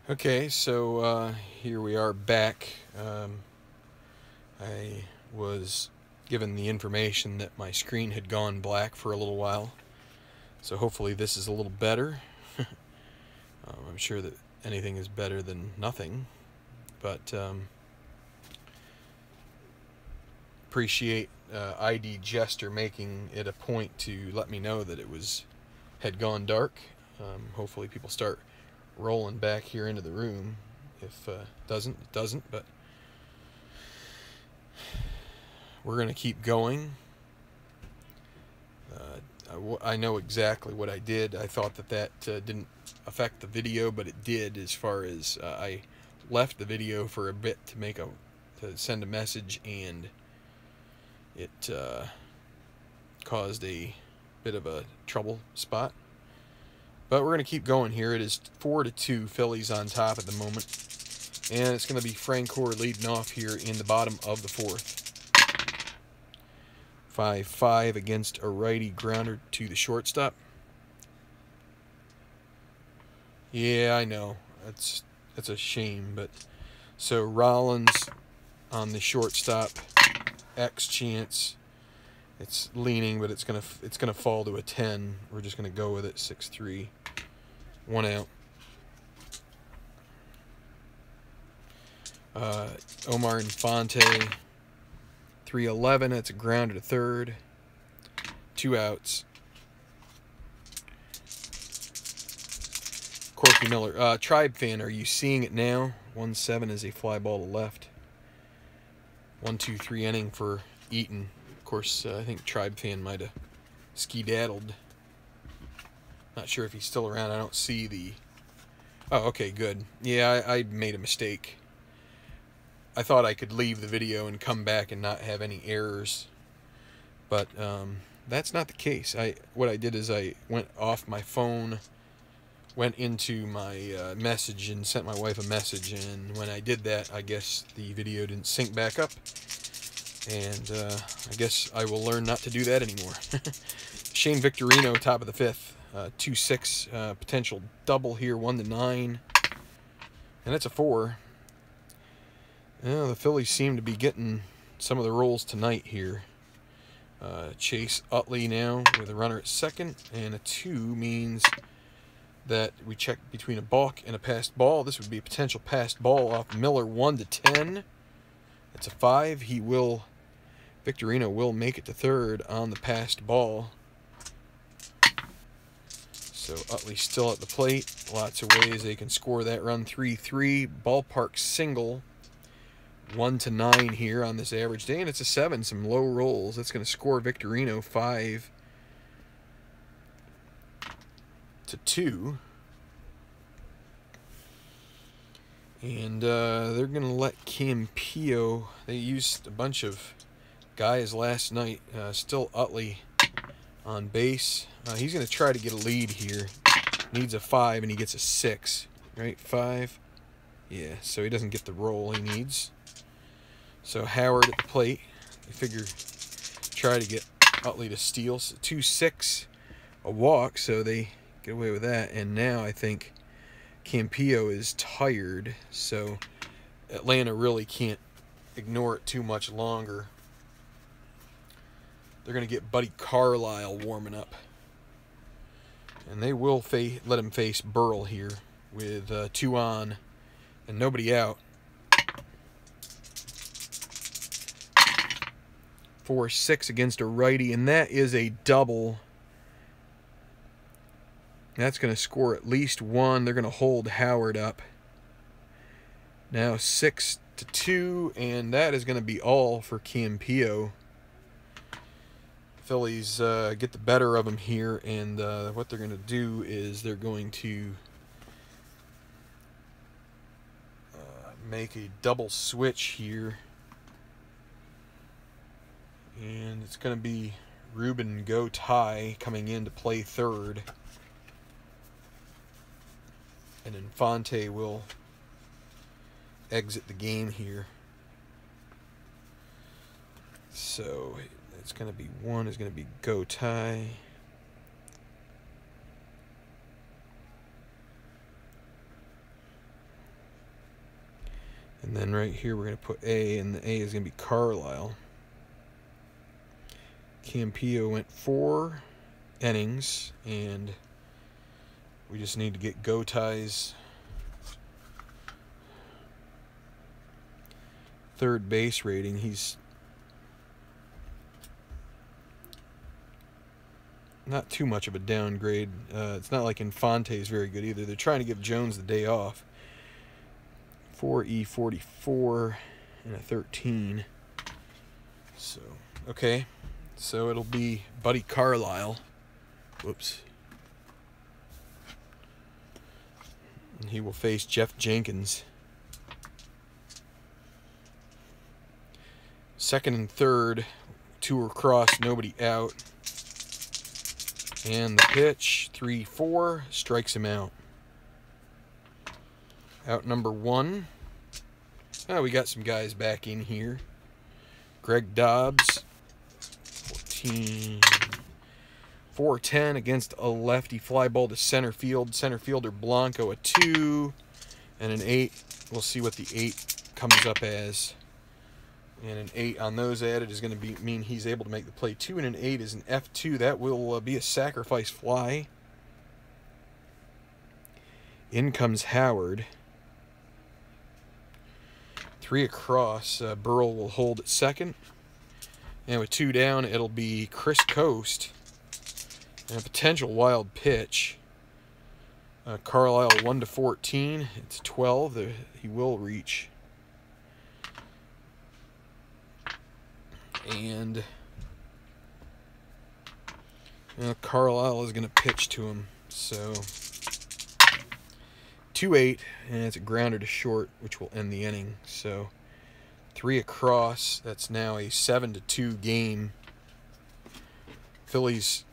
Okay, so here we are back. I was given the information that my screen had gone black for a little while, so hopefully this is a little better. I'm sure that anything is better than nothing, but appreciate ID Jester making it a point to let me know that it had gone dark. Hopefully people start rolling back here into the room. If it doesn't, but we're gonna keep going. I know exactly what I did. I thought that didn't affect the video, but it did, as far as I left the video for a bit to send a message, and it caused a bit of a trouble spot. But we're going to keep going here. It is 4-2, Phillies on top at the moment. And it's going to be Francoeur leading off here in the bottom of the fourth. 5-5 against a righty grounder to the shortstop. Yeah, I know. That's a shame. But so Rollins on the shortstop. X chance. It's leaning, but it's gonna fall to a 10. We're just gonna go with it. 6-3. 1 out. Omar Infante. 3-11. That's a grounder to third. 2 outs. Corky Miller. Tribe fan, are you seeing it now? 1-7 is a fly ball to left. 1-2-3 inning for Eaton. Of course, I think Tribe fan might have skedaddled. Not sure if he's still around. I don't see the... Oh, okay, good. Yeah, I made a mistake. I thought I could leave the video and come back and not have any errors. But that's not the case. What I did is I went off my phone, went into my message and sent my wife a message. And when I did that, I guess the video didn't sync back up. And I guess I will learn not to do that anymore. Shane Victorino, top of the fifth. 2-6, potential double here, 1-9. And that's a 4. The Phillies seem to be getting some of the rolls tonight here. Chase Utley now with a runner at second. And a 2 means that we check between a balk and a passed ball. This would be a potential passed ball off Miller, 1-10. That's a 5. Victorino will make it to third on the passed ball. So Utley still at the plate. Lots of ways they can score that run. 3-3. Ballpark single. 1-9 here on this average day. And it's a 7. Some low rolls. That's going to score Victorino 5-2. And they're going to let Campillo. They used a bunch of guys last night. Still Utley on base. He's going to try to get a lead here. Needs a 5 and he gets a 6. Right? 5. Yeah, so he doesn't get the roll he needs. So Howard at the plate. They figure try to get Utley to steal. So 2-6, a walk, so they get away with that. And now I think Campillo is tired, so Atlanta really can't ignore it too much longer. They're going to get Buddy Carlisle warming up. And they will let him face Burrell here with 2 on and nobody out. 4-6 against a righty, and that is a double. That's going to score at least 1. They're going to hold Howard up. Now 6-2, and that is going to be all for Campillo. Phillies get the better of him here, and what they're going to do is they're going to make a double switch here. And it's going to be Ruben Gotay coming in to play third. And Infante will exit the game here. So it's going to be 1 is going to be Gotay. And then right here we're going to put A, and the A is going to be Carlisle. Campillo went 4 innings, and we just need to get Gotai's third base rating. He's not too much of a downgrade. It's not like Infante is very good either. They're trying to give Jones the day off. 4E44 and a 13. So, okay. So it'll be Buddy Carlisle. Whoops. And he will face Jeff Jenkins. Second and third, 2 are crossed, nobody out. And the pitch, 3-4, strikes him out. Out number 1. Oh, we got some guys back in here. Greg Dobbs, 4-10 against a lefty fly ball to center field. Center fielder Blanco, a 2 and an 8. We'll see what the 8 comes up as. And an 8 on those added is going to mean he's able to make the play. 2 and an 8 is an F2. That will be a sacrifice fly. In comes Howard. 3 across. Burrell will hold at second. And with 2 down, it'll be Chris Coast. And a potential wild pitch. Carlisle 1-14. It's 12. He will reach. And Carlisle is going to pitch to him. So 2-8, and it's a grounder to short, which will end the inning. So 3 across. That's now a 7-2 game. Phillies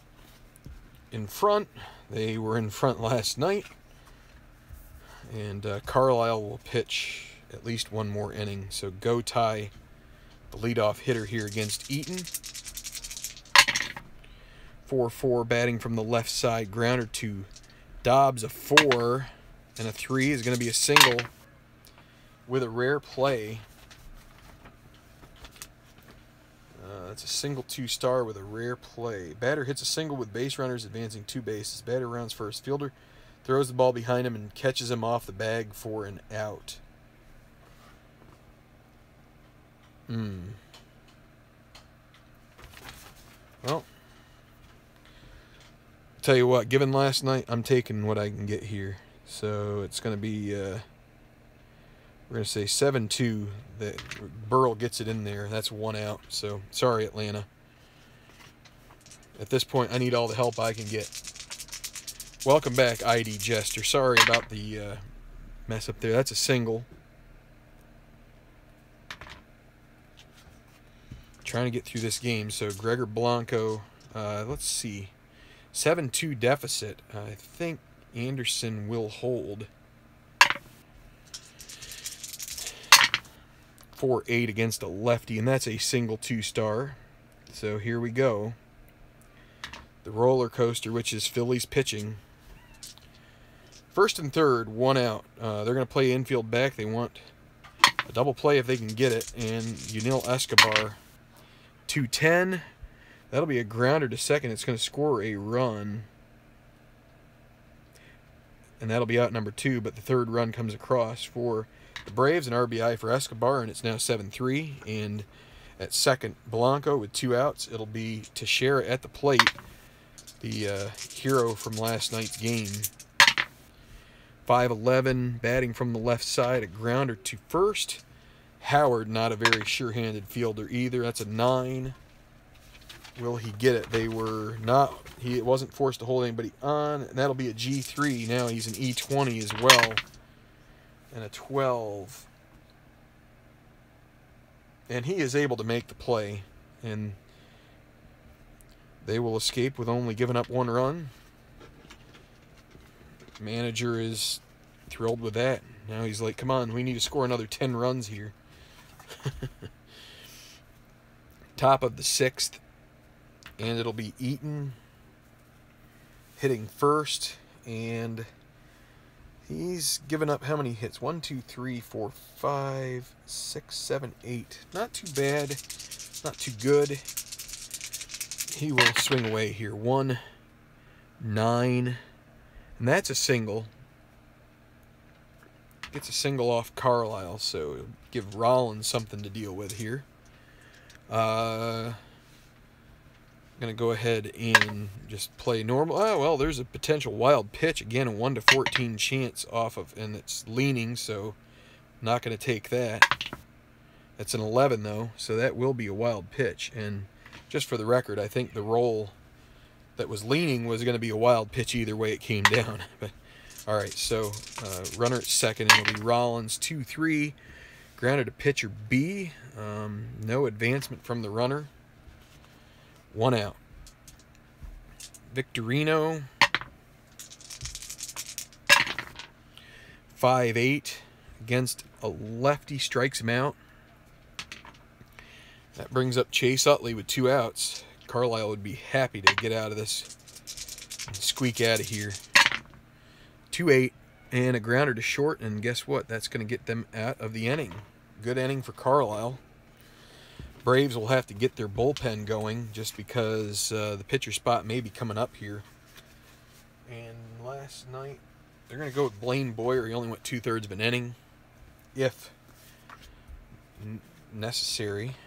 in front. They were in front last night. And Carlisle will pitch at least 1 more inning. So Gotay, the leadoff hitter here against Eaton. 4-4 batting from the left side. Grounder to Dobbs, a 4 and a 3 is going to be a single with a rare play. That's a single 2-star with a rare play. Batter hits a single with base runners advancing 2 bases. Batter rounds first. Fielder throws the ball behind him and catches him off the bag for an out. Well, tell you what, given last night, I'm taking what I can get here. So it's going to be, we're going to say 7-2. That Burrell gets it in there. That's 1 out. So sorry, Atlanta. At this point, I need all the help I can get. Welcome back, ID Jester. Sorry about the mess up there. That's a single. Trying to get through this game. So Gregor Blanco, let's see, 7-2 deficit. I think Anderson will hold. 4-8 against a lefty, and that's a single 2-star. So here we go. The roller coaster, which is Phillies pitching. First and third, 1 out. They're going to play infield back. They want a double play if they can get it. And Yunil Escobar, 2-10. That'll be a grounder to second. It's going to score a run. And that'll be out number 2, but the third run comes across for the Braves, an RBI for Escobar, and it's now 7-3. And at second, Blanco with 2 outs. It'll be Teixeira at the plate, the hero from last night's game. 5-11, batting from the left side, a grounder to first. Howard, not a very sure-handed fielder either. That's a 9. Will he get it? They were not. He wasn't forced to hold anybody on, and that'll be a G3. Now he's an E20 as well, and a 12. And he is able to make the play, and they will escape with only giving up 1 run. Manager is thrilled with that. Now he's like, come on, we need to score another 10 runs here. Top of the 6th, and it'll be Eaton hitting first, and He's given up how many hits? 1, 2, 3, 4, 5, 6, 7, 8. Not too bad. Not too good. He will swing away here. 1, 9. And that's a single. Gets a single off Carlisle, so it'll give Rollins something to deal with here. I'm going to go ahead and just play normal. Oh, well, there's a potential wild pitch. Again, a 1 to 14 chance off of, and it's leaning, so not going to take that. That's an 11, though, so that will be a wild pitch. And just for the record, I think the roll that was leaning was going to be a wild pitch either way it came down. But all right, so runner at second, and it'll be Rollins 2-3. Grounded to pitcher B. No advancement from the runner. 1 out. Victorino 5-8 against a lefty, strikes him out. That brings up Chase Utley with 2 outs. Carlisle would be happy to get out of this and squeak out of here. 2-8 and a grounder to short, and guess what? That's going to get them out of the inning. Good inning for Carlisle. Braves will have to get their bullpen going just because the pitcher spot may be coming up here. And last night, they're going to go with Blaine Boyer. He only went 2/3 of an inning, if necessary.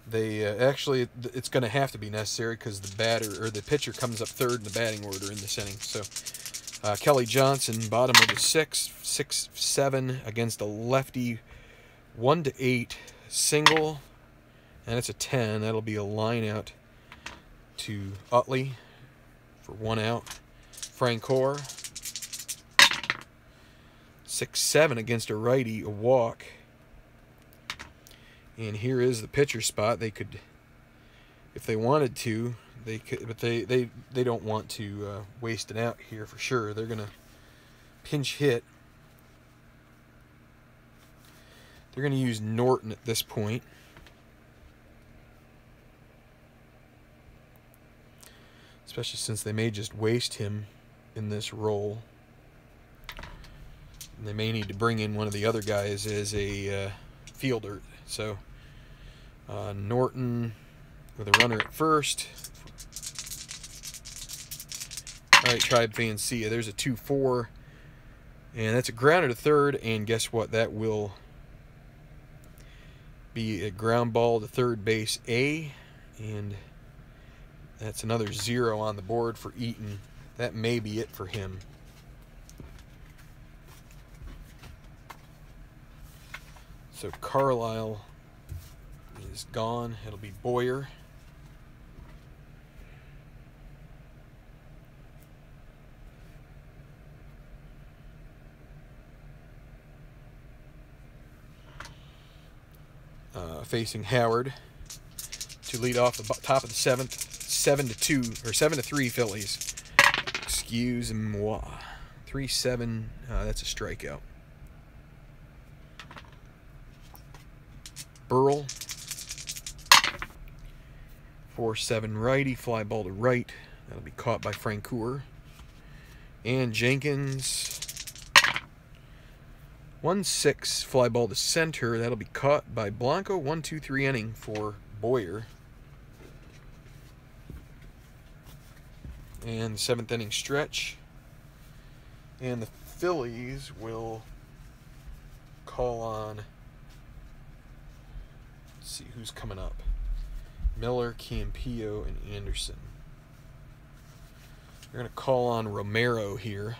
They actually, it's going to have to be necessary because the batter or the pitcher comes up 3rd in the batting order in this inning. So Kelly Johnson, bottom of the 6-7 against a lefty, 1 to 8 single, and it's a 10. That'll be a line out to Utley for 1 out. Francoeur 6-7 against a righty, a walk. And here is the pitcher spot. They could, if they wanted to, they could, but they don't want to waste it out here for sure. They're gonna pinch hit. They're gonna use Norton at this point. Especially since they may just waste him in this role. And they may need to bring in one of the other guys as a fielder. So Norton with a runner at first. All right, Tribe fans, see ya. There's a 2-4, and that's a grounder to third. And guess what? That will be a ground ball to third base A, and that's another 0 on the board for Eaton. That may be it for him. So Carlisle is gone. It'll be Boyer. Facing Howard to lead off the top of the 7th. 7-2 or 7-3 Phillies. Excuse-moi. 3-7. That's a strikeout. Burrell 4-7 righty, fly ball to right. That'll be caught by Francoeur. And Jenkins 1-6 fly ball to center. That'll be caught by Blanco. 1-2-3 inning for Boyer. And the 7th inning stretch. And the Phillies will call on, let's see who's coming up. Miller, Campillo, and Anderson. They're going to call on Romero here.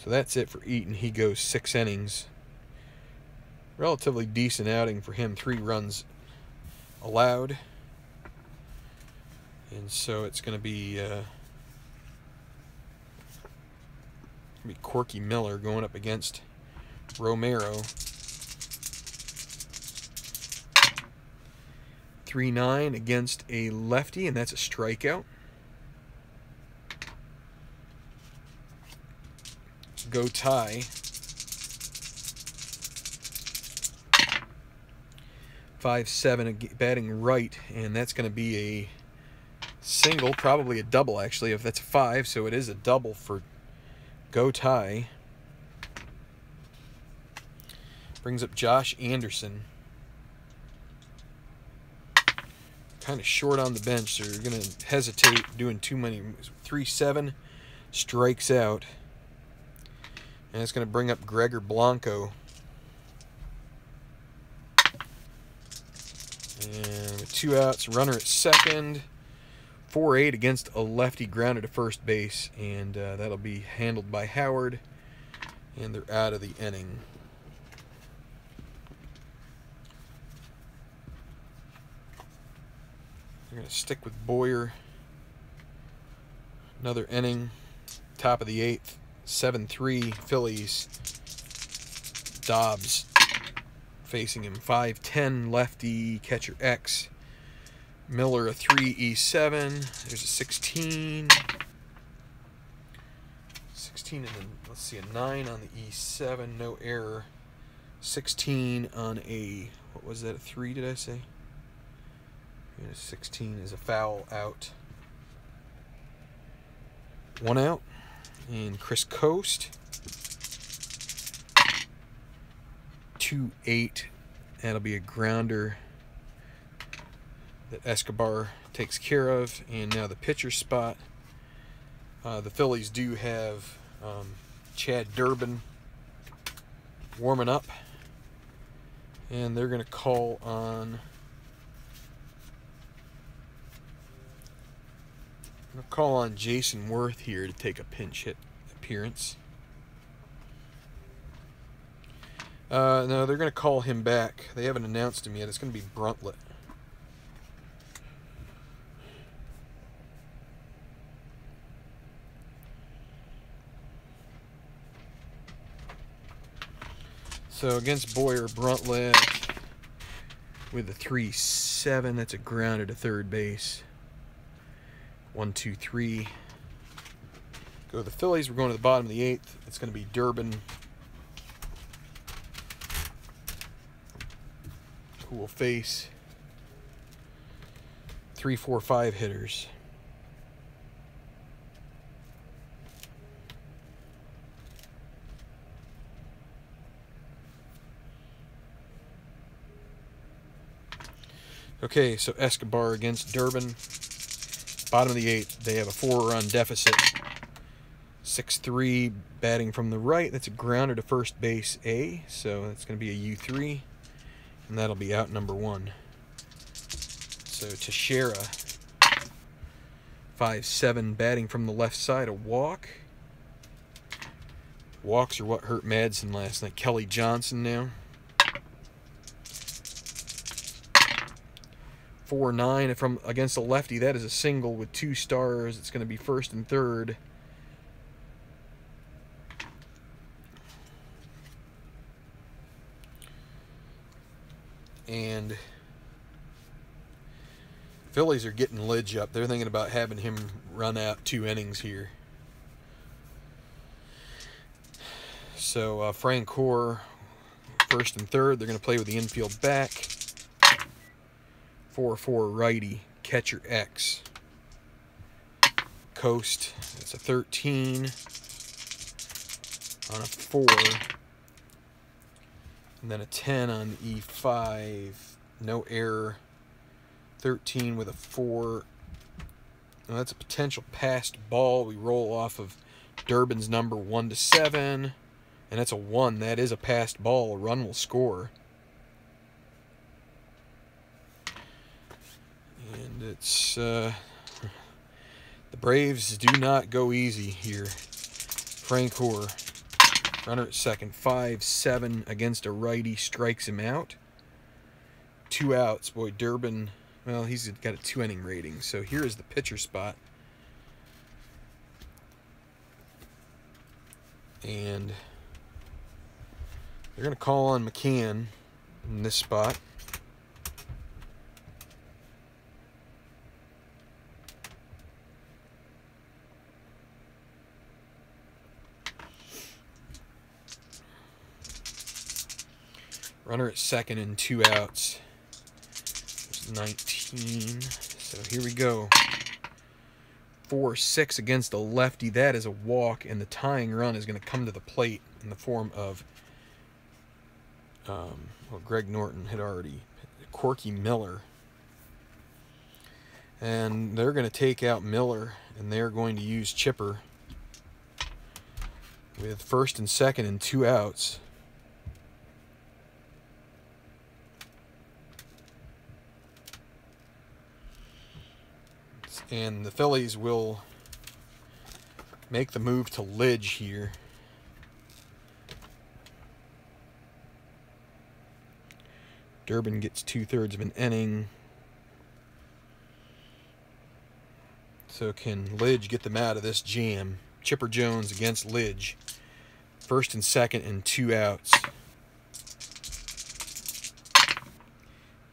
So that's it for Eaton. He goes 6 innings. Relatively decent outing for him. 3 runs allowed. And so it's going to be Corky Miller going up against Romero. 3-9 against a lefty, and that's a strikeout. go tie. 5-7 batting right, and that's going to be a single, probably a double actually, if that's a 5, so it is a double for go tie. Brings up Josh Anderson. Kind of short on the bench, so you're going to hesitate doing too many. 3-7 strikes out, and it's going to bring up Gregor Blanco. And with 2 outs, runner at second. 4-8 against a lefty grounded to first base, and that'll be handled by Howard, and they're out of the inning. They're going to stick with Boyer. Another inning, top of the 8th, 7-3 Phillies. Dobbs facing him, 5-10 lefty, catcher X. Miller a 3-7. There's a 16. 16 and then, let's see, a 9 on the E7, no error. 16 on a, what was that, a 3 did I say? Yeah, 16 is a foul out. 1 out. And Chris Coast. 2-8. That'll be a grounder that Escobar takes care of. And now the pitcher spot. The Phillies do have Chad Durbin warming up. And they're going to call on... I'm going to call on Jason Worth here to take a pinch hit appearance. No, they're going to call him back. They haven't announced him yet. It's going to be Bruntlett. So against Boyer, Bruntlett with a 3-7. That's a grounder to third base. 1-2-3. Go to the Phillies. We're going to the bottom of the 8th. It's going to be Durbin, who will face 3, 4, 5 hitters. Okay, so Escobar against Durbin. Bottom of the 8th, they have a 4-run deficit. 6-3 batting from the right. That's a grounder to first base A, so that's going to be a U3, and that'll be out number 1. So Teixeira, 5-7 batting from the left side, a walk. Walks are what hurt Madsen last night. Kelly Johnson now. 4-9 from against a lefty. That is a single with 2 stars. It's going to be first and third. And Phillies are getting Lidge up. They're thinking about having him run out 2 innings here. So Frank Core, first and third. They're going to play with the infield back. 4-4 righty, catcher X. Coast, that's a 13 on a 4. And then a 10 on E5, no error. 13 with a 4. Now that's a potential passed ball. We roll off of Durbin's number 1-7, and that's a 1. That is a passed ball. A run will score. And it's the Braves do not go easy here. Frank Core, runner at second, 5-7 against a righty, strikes him out. 2 outs. Boy, Durbin, well, he's got a 2-inning rating. So here is the pitcher spot. And they're going to call on McCann in this spot. Runner at second and 2 outs. There's 19. So here we go. 4-6 against a lefty. That is a walk, and the tying run is going to come to the plate in the form of, well, Greg Norton had already, Corky Miller. And they're going to take out Miller, and they're going to use Chipper with first and second and 2 outs. And the Phillies will make the move to Lidge here. Durbin gets 2/3 of an inning. So can Lidge get them out of this jam? Chipper Jones against Lidge. First and second and 2 outs.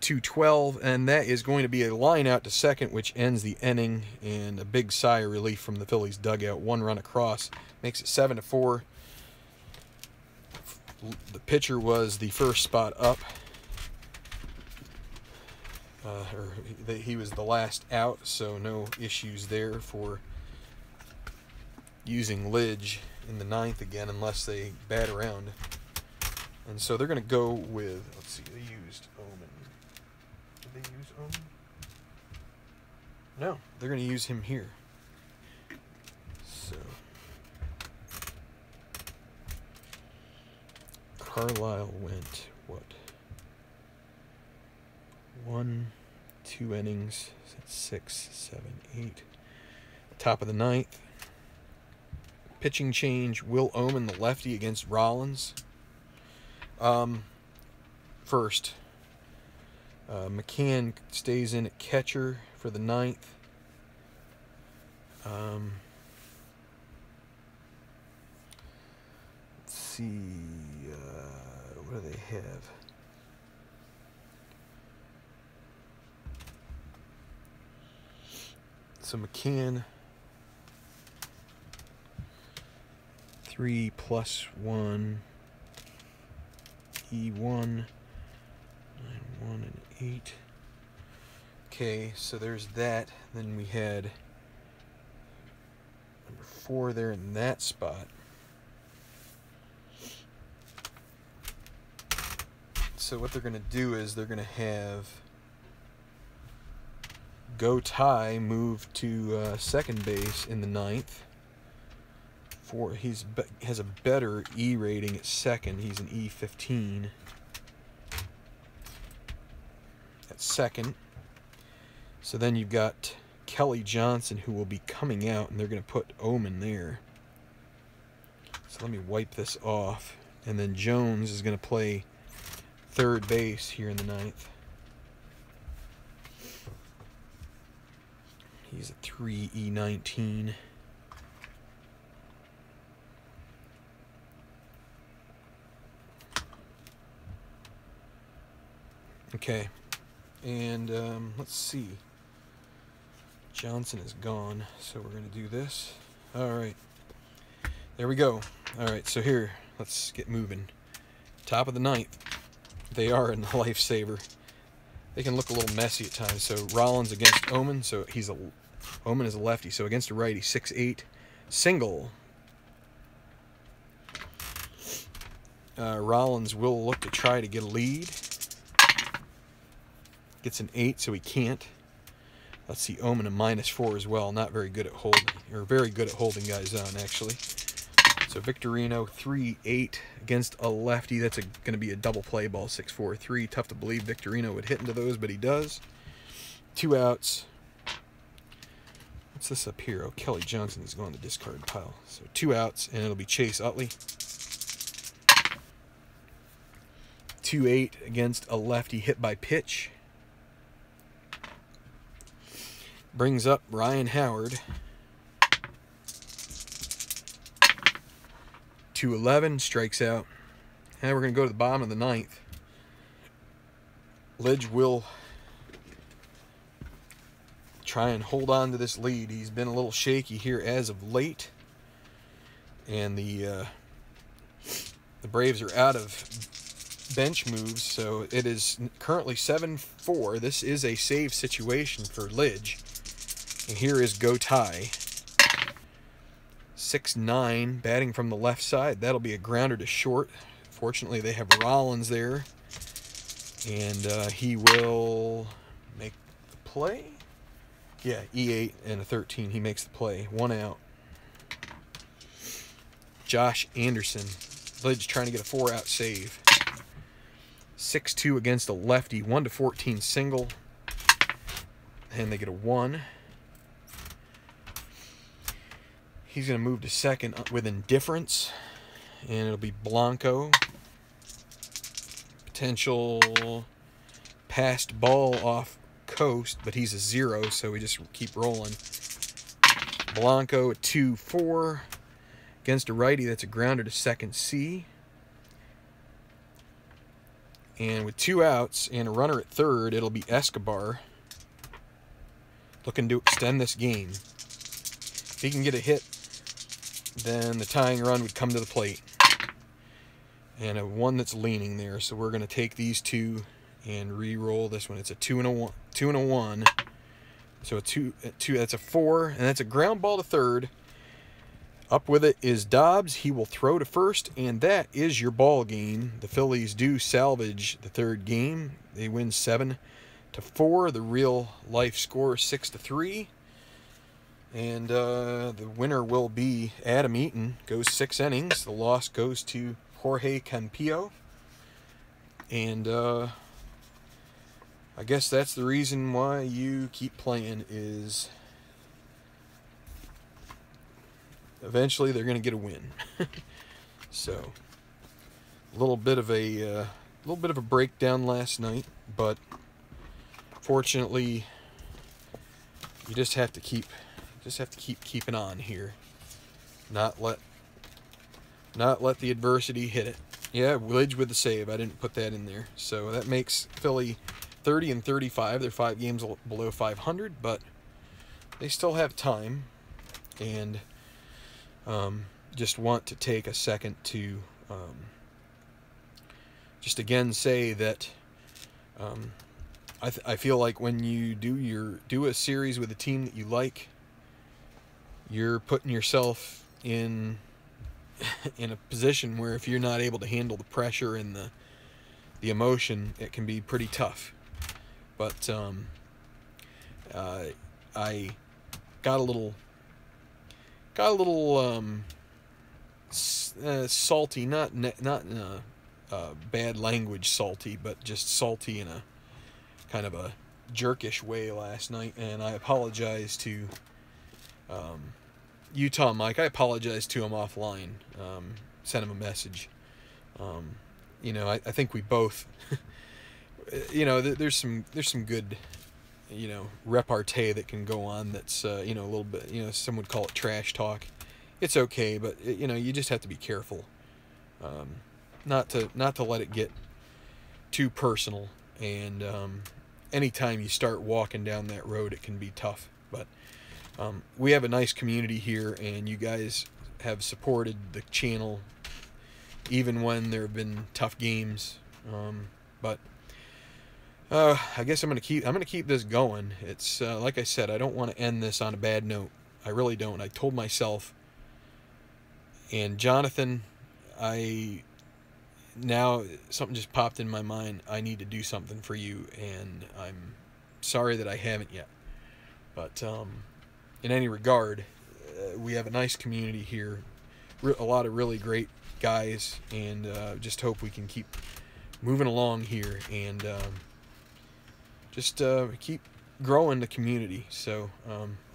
2-12, and that is going to be a line out to second, which ends the inning, and a big sigh of relief from the Phillies dugout. 1 run across, makes it 7-4. The pitcher was the first spot up, he was the last out, so no issues there for using Lidge in the 9th again, unless they bat around. And so they're going to go with, let's see, they used Omen. Did they use Omen? No, they're going to use him here. So Carlisle went, what? 1, 2 innings, 6, 7, 8. Top of the 9th. Pitching change, Will Omen, the lefty, against Rollins. First, McCann stays in at catcher for the 9th. Let's see, what do they have? So McCann, 3 + 1, E1, 9, 1, and 8. Okay, so there's that. Then we had number 4 there in that spot. So what they're going to do is they're going to have Go Ty move to second base in the 9th. He has a better E rating at second. He's an E15 at second. So then you've got Kelly Johnson, who will be coming out, and they're going to put Omen there. So let me wipe this off. And then Jones is going to play third base here in the 9th. He's a 3E19. Okay, and let's see. Johnson is gone, so we're going to do this. All right, there we go. All right, so here, let's get moving. Top of the 9th. They are in the lifesaver. They can look a little messy at times. So Rollins against Omen. So Omen is a lefty. So against a righty, 6-8 single. Rollins will look to try to get a lead. Gets an 8, so he can't. Let's see, Omen a -4 as well. Not very good at holding, or very good at holding guys on, actually. So Victorino, 3-8 against a lefty. That's going to be a double play ball, 6-4-3. Tough to believe Victorino would hit into those, but he does. 2 outs. What's this up here? Oh, Kelly Johnson is going to the discard pile. So 2 outs, and it'll be Chase Utley. 2-8 against a lefty hit by pitch. Brings up Ryan Howard. 2-11, strikes out. And we're going to go to the bottom of the 9th. Lidge will try and hold on to this lead. He's been a little shaky here as of late. And the Braves are out of bench moves, so it is currently 7-4. This is a save situation for Lidge. And here is Go Ty. 6-9, batting from the left side. That'll be a grounder to short. Fortunately, they have Rollins there. And he will make the play. Yeah, E8 and a 13. He makes the play. 1 out. Josh Anderson. Lidge trying to get a 4-out save. 6-2 against a lefty. 1-14 single. And they get a 1. He's going to move to second with indifference. And it'll be Blanco. Potential passed ball off coast, but he's a 0, so we just keep rolling. Blanco at 2-4. Against a righty, that's a grounder to second C. And with 2 outs and a runner at third, it'll be Escobar. Looking to extend this game. If he can get a hit, then the tying run would come to the plate. And a 1 that's leaning there, so we're going to take these 2 and re-roll this one. It's a 2 and a 1. So a 2, that's a 4, and that's a ground ball to third. Up with it is Dobbs. He will throw to first, and that is your ball game. The Phillies do salvage the third game. They win 7-4. The real life score 6-3. And the winner will be Adam Eaton. Goes 6 innings. The loss goes to Jorge Campillo. And I guess that's the reason why you keep playing, is eventually they're going to get a win. So a little bit of a breakdown last night, but fortunately you just have to keep keeping on here. Not let the adversity hit it. Yeah, Lidge with the save. I didn't put that in there. So that makes Philly 30-35. They're 5 games below 500, but they still have time. And just want to take a second to just again say that I feel like when you do a series with a team that you like, you're putting yourself in a position where if you're not able to handle the pressure and the emotion, it can be pretty tough. But I got a little salty, not in a bad language salty, but just salty in a kind of a jerkish way last night, and I apologize to Utah Mike. I apologize to him offline. Sent him a message. You know, I think we both, you know, there's some good, you know, repartee that can go on that's, you know, a little bit, you know, some would call it trash talk. It's okay, but, you know, you just have to be careful. Not to let it get too personal. And anytime you start walking down that road, it can be tough. But we have a nice community here, and you guys have supported the channel even when there have been tough games. But I guess I'm gonna keep this going. It's like I said, I don't want to end this on a bad note. I really don't. I told myself, and Jonathan, now something just popped in my mind. I need to do something for you, and I'm sorry that I haven't yet. But in any regard, we have a nice community here, a lot of really great guys, and just hope we can keep moving along here and just keep growing the community. So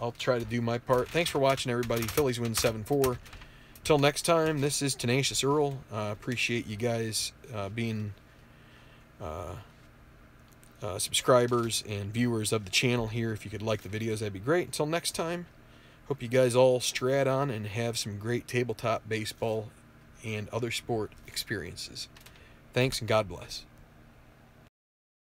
I'll try to do my part. Thanks for watching, everybody. Phillies win 7-4. Till next time, this is Tenacious Earl. Appreciate you guys being subscribers and viewers of the channel here. If you could like the videos, that'd be great. Until next time, hope you guys all strat on and have some great tabletop baseball and other sport experiences. Thanks, and God bless.